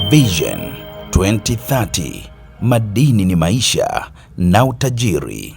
Vision 2030, madini ni maisha na utajiri.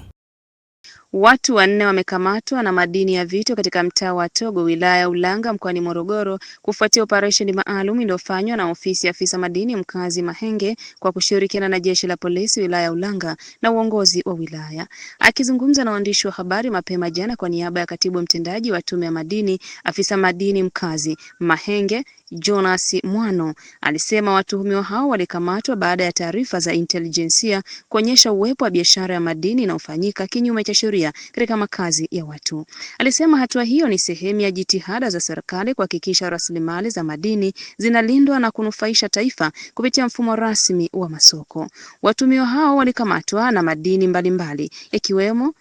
Watu 4 wamekamatwa na madini ya vito katika mtaa wa Togo, wilaya ya Ulanga, mkoani Morogoro, kufuatia operesheni maalum iliyofanywa na ofisi ya afisa madini mkazi Mahenge kwa kushirikiana na jeshi la polisi wilaya ya Ulanga na uongozi wa wilaya. Akizungumza na waandishi wa habari mapema jana kwa niaba ya katibu mtendaji wa tume ya madini, afisa madini mkazi Mahenge Jonas Mwano alisema watuhumiwa hao walikamatwa baada ya taarifa za intelijensia kuonyesha uwepo wa biashara ya madini inayofanyika kinyume cha sheria katika makazi ya watu. Alisema hatua hiyo ni sehemu ya jitihada za serikali kuhakikisha rasilimali za madini zinalindwa na kunufaisha taifa kupitia mfumo rasmi wa masoko. Watuhumiwa hao walikamatwa na madini mbalimbali yakiwemo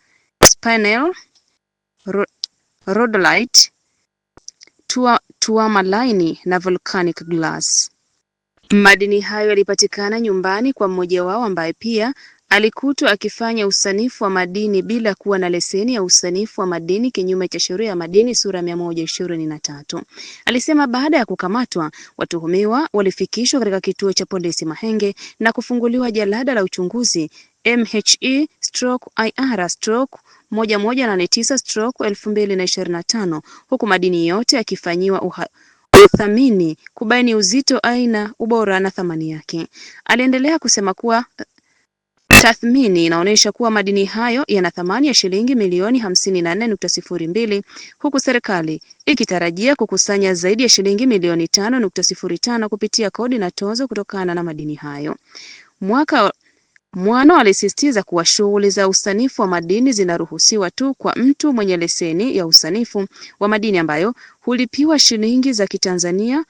spinel, rhodolite, tourmaline na volcanic glass. Madini hayo yalipatikana nyumbani kwa mmoja wao ambaye pia alikutwa akifanya usanifu wa madini bila kuwa na leseni ya usanifu wa madini kinyume cha sheria ya madini sura 123. Alisema baada ya kukamatwa, watuhumiwa walifikishwa katika kituo cha polisi Mahenge na kufunguliwa jalada la uchunguzi MHE/IR/1189/2025 huku madini yote yakifanyiwa uthamini kubaini uzito, aina, ubora na thamani yake. Aliendelea kusema kuwa tathmini inaonyesha kuwa madini hayo yana thamani ya shilingi milioni 54.02 huku serikali ikitarajia kukusanya zaidi ya shilingi milioni 5.05 kupitia kodi na tozo kutokana na madini hayo. Mwano alisisitiza kuwa shughuli za usanifu wa madini zinaruhusiwa tu kwa mtu mwenye leseni ya usanifu wa madini ambayo hulipiwa shilingi za Kitanzania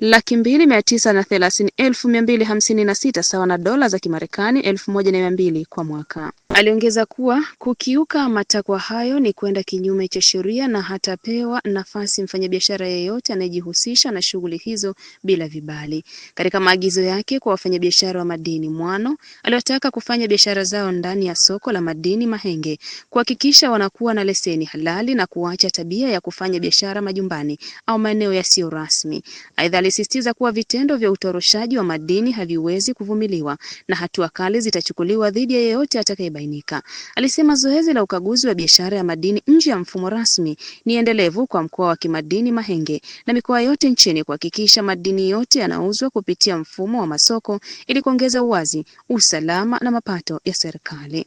2,930,256 sawa na dola za Kimarekani 1,200 kwa mwaka. Aliongeza kuwa kukiuka matakwa hayo ni kwenda kinyume cha sheria na hatapewa nafasi mfanyabiashara yeyote anayejihusisha na shughuli hizo bila vibali. Katika maagizo yake kwa wafanyabiashara wa madini, Mwano aliwataka kufanya biashara zao ndani ya soko la madini Mahenge, kuhakikisha wanakuwa na leseni halali na kuacha tabia ya kufanya biashara majumbani au maeneo yasiyo rasmi. Aidha, alisisitiza kuwa vitendo vya utoroshaji wa madini haviwezi kuvumiliwa na hatua kali zitachukuliwa dhidi ya yeyote atakayebainika. Alisema zoezi la ukaguzi wa biashara ya madini nje ya mfumo rasmi ni endelevu kwa mkoa wa kimadini Mahenge na mikoa yote nchini kuhakikisha madini yote yanauzwa kupitia mfumo wa masoko ili kuongeza uwazi, usalama na mapato ya serikali.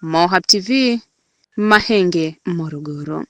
Mohab TV, Mahenge, Morogoro.